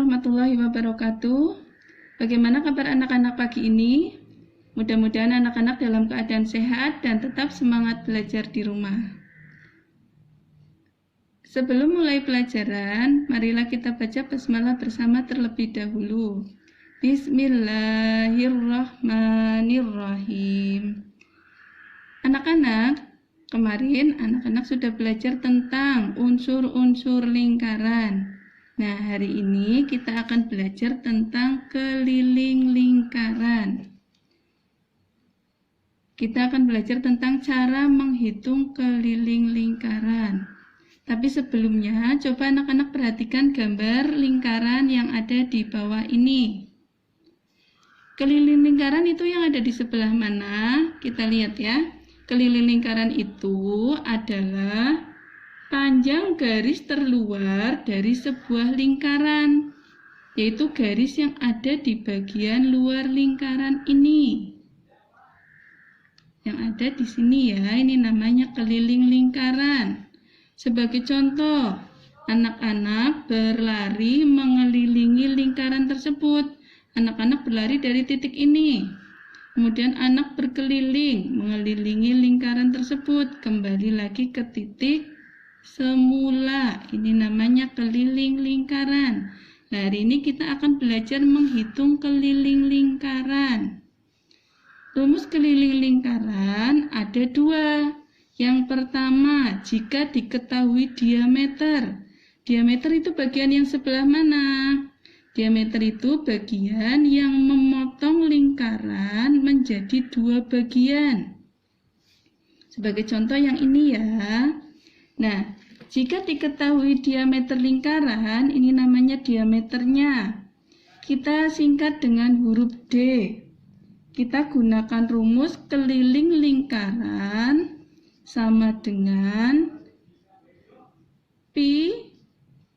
warahmatullahi wabarakatuh. Bagaimana kabar anak-anak pagi ini? Mudah-mudahan anak-anak dalam keadaan sehat dan tetap semangat belajar di rumah. Sebelum mulai pelajaran, marilah kita baca basmalah bersama terlebih dahulu. Bismillahirrahmanirrahim. Anak-anak, kemarin anak-anak sudah belajar tentang unsur-unsur lingkaran. Nah, hari ini kita akan belajar tentang keliling lingkaran. Kita akan belajar tentang cara menghitung keliling lingkaran. Tapi sebelumnya, coba anak-anak perhatikan gambar lingkaran yang ada di bawah ini. Keliling lingkaran itu yang ada di sebelah mana? Kita lihat ya. Keliling lingkaran itu adalah panjang garis terluar dari sebuah lingkaran, yaitu garis yang ada di bagian luar lingkaran ini. Yang ada di sini ya, ini namanya keliling lingkaran. Sebagai contoh, anak-anak berlari mengelilingi lingkaran tersebut. Anak-anak berlari dari titik ini. Kemudian anak berkeliling mengelilingi lingkaran tersebut, kembali lagi ke titik semula. Ini namanya keliling lingkaran. Nah, hari ini kita akan belajar menghitung keliling lingkaran. Rumus keliling lingkaran ada dua. Yang pertama, jika diketahui diameter. Diameter itu bagian yang sebelah mana? Diameter itu bagian yang memotong lingkaran menjadi dua bagian. Sebagai contoh yang ini ya. Nah, jika diketahui diameter lingkaran, ini namanya diameternya. Kita singkat dengan huruf D. Kita gunakan rumus keliling lingkaran sama dengan Pi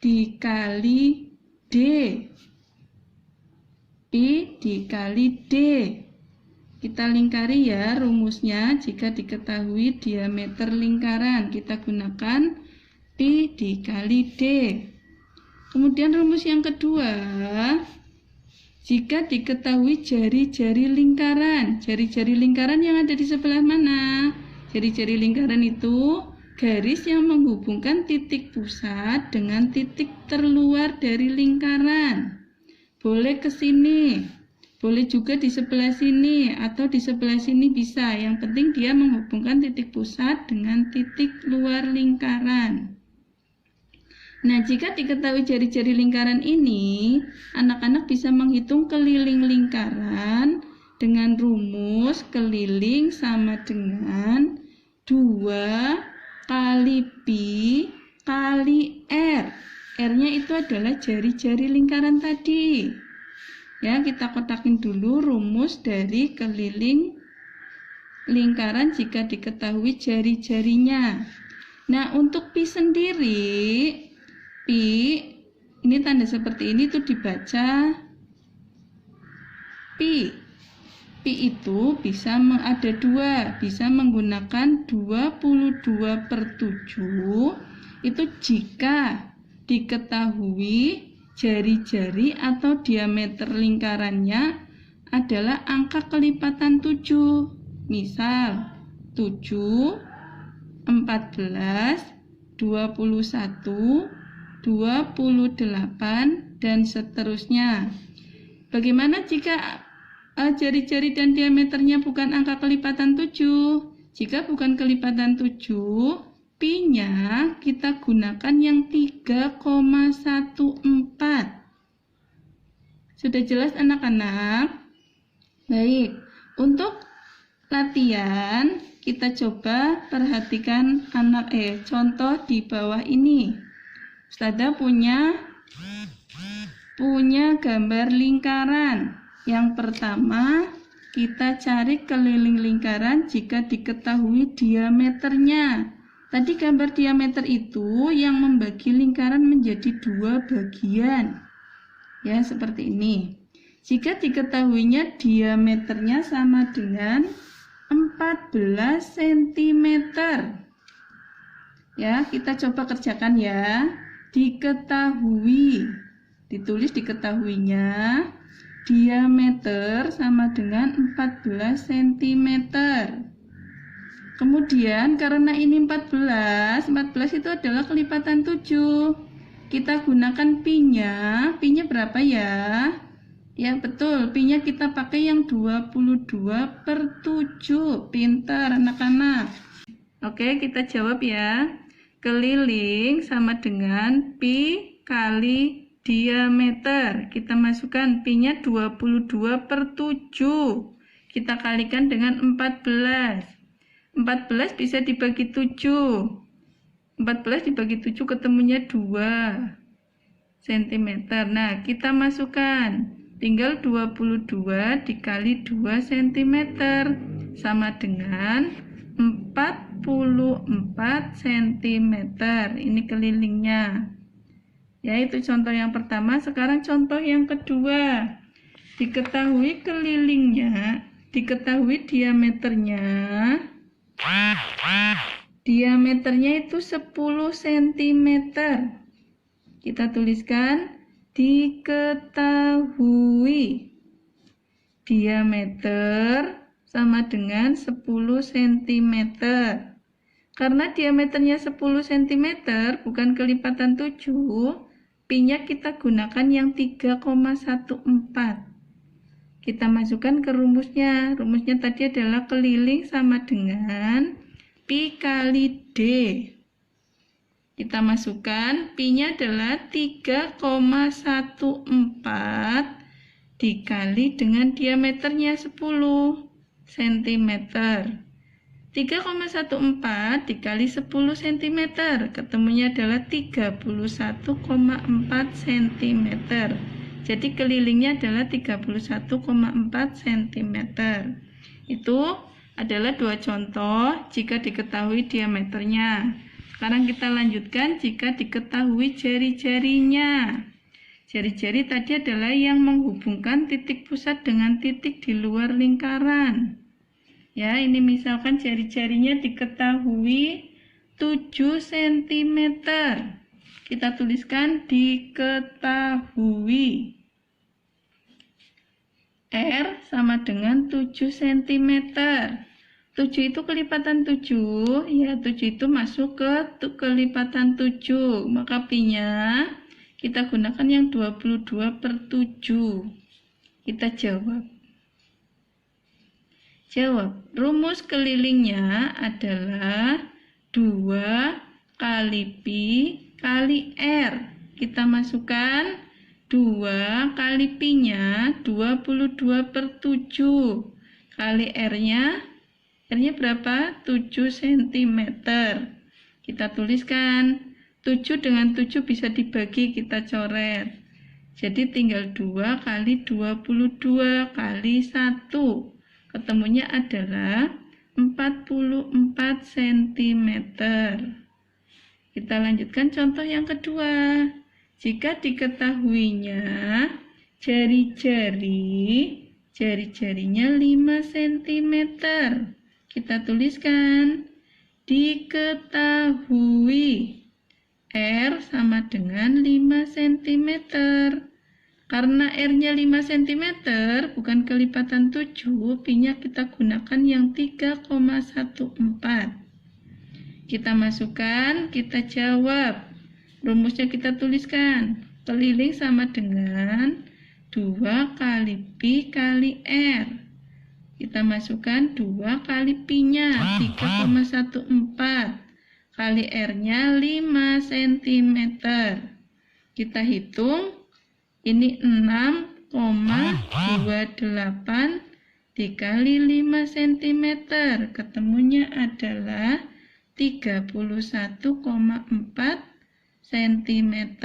dikali D. Pi dikali D. Kita lingkari ya rumusnya. Jika diketahui diameter lingkaran, kita gunakan Pi dikali D. Kemudian rumus yang kedua, jika diketahui jari-jari lingkaran. Jari-jari lingkaran yang ada di sebelah mana? Jari-jari lingkaran itu garis yang menghubungkan titik pusat dengan titik terluar dari lingkaran. Boleh ke sini. Boleh juga di sebelah sini atau di sebelah sini bisa. Yang penting dia menghubungkan titik pusat dengan titik luar lingkaran. Nah, jika diketahui jari-jari lingkaran ini, anak-anak bisa menghitung keliling lingkaran dengan rumus keliling sama dengan 2 kali Pi kali R. R-nya itu adalah jari-jari lingkaran tadi. Ya, kita kotakin dulu rumus dari keliling lingkaran jika diketahui jari-jarinya. Nah, untuk Pi sendiri, Pi ini tanda seperti ini tuh dibaca Pi. Pi itu bisa ada dua, bisa menggunakan 22/7 itu jika diketahui jari-jari atau diameter lingkarannya adalah angka kelipatan 7. Misal 7, 14, 21, 28, dan seterusnya. Bagaimana jika jari-jari dan diameternya bukan angka kelipatan 7? Jika bukan kelipatan 7, Pi-nya kita gunakan yang 3,14. Sudah jelas anak-anak? Baik, untuk latihan kita coba perhatikan contoh di bawah ini. Ustazah punya gambar lingkaran. Yang pertama, kita cari keliling lingkaran jika diketahui diameternya. Tadi gambar diameter itu yang membagi lingkaran menjadi dua bagian. Ya, seperti ini. Jika diketahuinya diameternya sama dengan 14 cm. Ya, kita coba kerjakan ya. Diketahui Ditulis diketahuinya diameter sama dengan 14 cm. Kemudian karena ini 14 itu adalah kelipatan 7. Kita gunakan pi-nya. Pi-nya berapa ya? Ya betul, pi-nya kita pakai yang 22/7. Pintar anak-anak. Oke, kita jawab ya. Keliling sama dengan pi kali diameter. Kita masukkan pi-nya 22/7. Kita kalikan dengan 14. 14 bisa dibagi 7. 14 dibagi 7 ketemunya 2 cm. Nah, kita masukkan. Tinggal 22 dikali 2 cm sama dengan 44 cm. Ini kelilingnya. Ya, itu contoh yang pertama. Sekarang contoh yang kedua. Diketahui kelilingnya, diketahui diameternya. Diameternya itu 10 cm. Kita tuliskan diketahui diameter sama dengan 10 cm. Karena diameternya 10 cm bukan kelipatan 7, pi-nya kita gunakan yang 3,14. Kita masukkan ke rumusnya. Rumusnya tadi adalah keliling sama dengan pi kali D. Kita masukkan, pi-nya adalah 3,14 dikali dengan diameternya 10 cm. 3,14 dikali 10 cm, ketemunya adalah 31,4 cm. Jadi kelilingnya adalah 31,4 cm. Itu adalah dua contoh jika diketahui diameternya. Sekarang kita lanjutkan jika diketahui jari-jarinya. Jari-jari tadi adalah yang menghubungkan titik pusat dengan titik di luar lingkaran. Ya, ini misalkan jari-jarinya diketahui 7 cm. Kita tuliskan diketahui. R sama dengan 7 cm. 7 itu kelipatan 7, ya 7 itu masuk ke kelipatan 7, maka pi-nya kita gunakan yang 22/7. Kita jawab. Rumus kelilingnya adalah 2 kali pi kali R. Kita masukkan 2 kali pi-nya 22/7 kali R-nya. R-nya berapa? 7 cm. Kita tuliskan 7 dengan 7 bisa dibagi, kita coret. Jadi tinggal 2 kali 22 kali 1. Ketemunya adalah 44 cm. Kita lanjutkan contoh yang kedua. Jika diketahuinya jari-jarinya 5 cm. Kita tuliskan diketahui R sama dengan 5 cm. Karena R-nya 5 cm bukan kelipatan 7, pi-nya kita gunakan yang 3,14. Kita masukkan, kita jawab. Rumusnya kita tuliskan. Keliling sama dengan 2 kali pi kali R. Kita masukkan 2 kali pi-nya 3,14 kali R-nya 5 cm. Kita hitung, ini 6,28 dikali 5 cm. Ketemunya adalah 31,4 cm.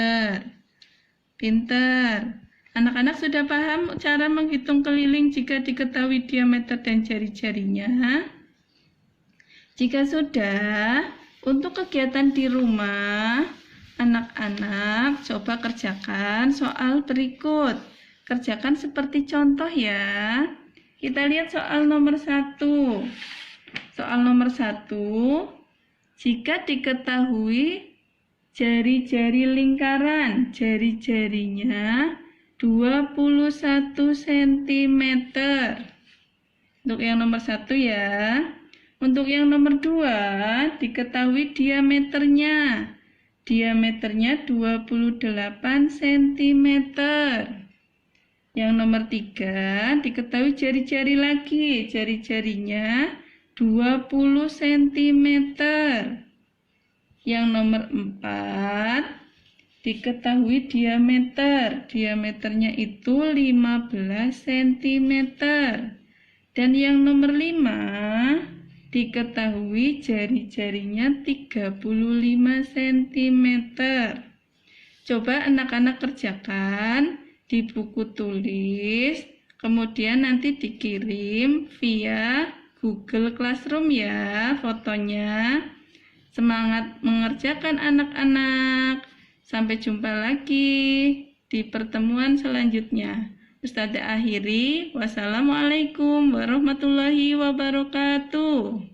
Pintar. Anak-anak sudah paham cara menghitung keliling jika diketahui diameter dan jari-jarinya? Jika sudah, untuk kegiatan di rumah, anak-anak coba kerjakan soal berikut. Kerjakan seperti contoh ya. Kita lihat soal nomor 1. Soal nomor 1, jika diketahui jari-jari lingkaran. Jari-jarinya 21 cm. Untuk yang nomor 1 ya. Untuk yang nomor 2, diketahui diameternya. Diameternya 28 cm. Yang nomor 3, diketahui jari-jari lagi. Jari-jarinya 20 cm. Yang nomor 4, diketahui diameter. Diameternya itu 15 cm. Dan yang nomor 5, diketahui jari-jarinya 35 cm. Coba anak-anak kerjakan di buku tulis, kemudian nanti dikirim via Google Classroom ya fotonya. Semangat mengerjakan anak-anak. Sampai jumpa lagi di pertemuan selanjutnya. Ustazah akhiri, wassalamualaikum warahmatullahi wabarakatuh.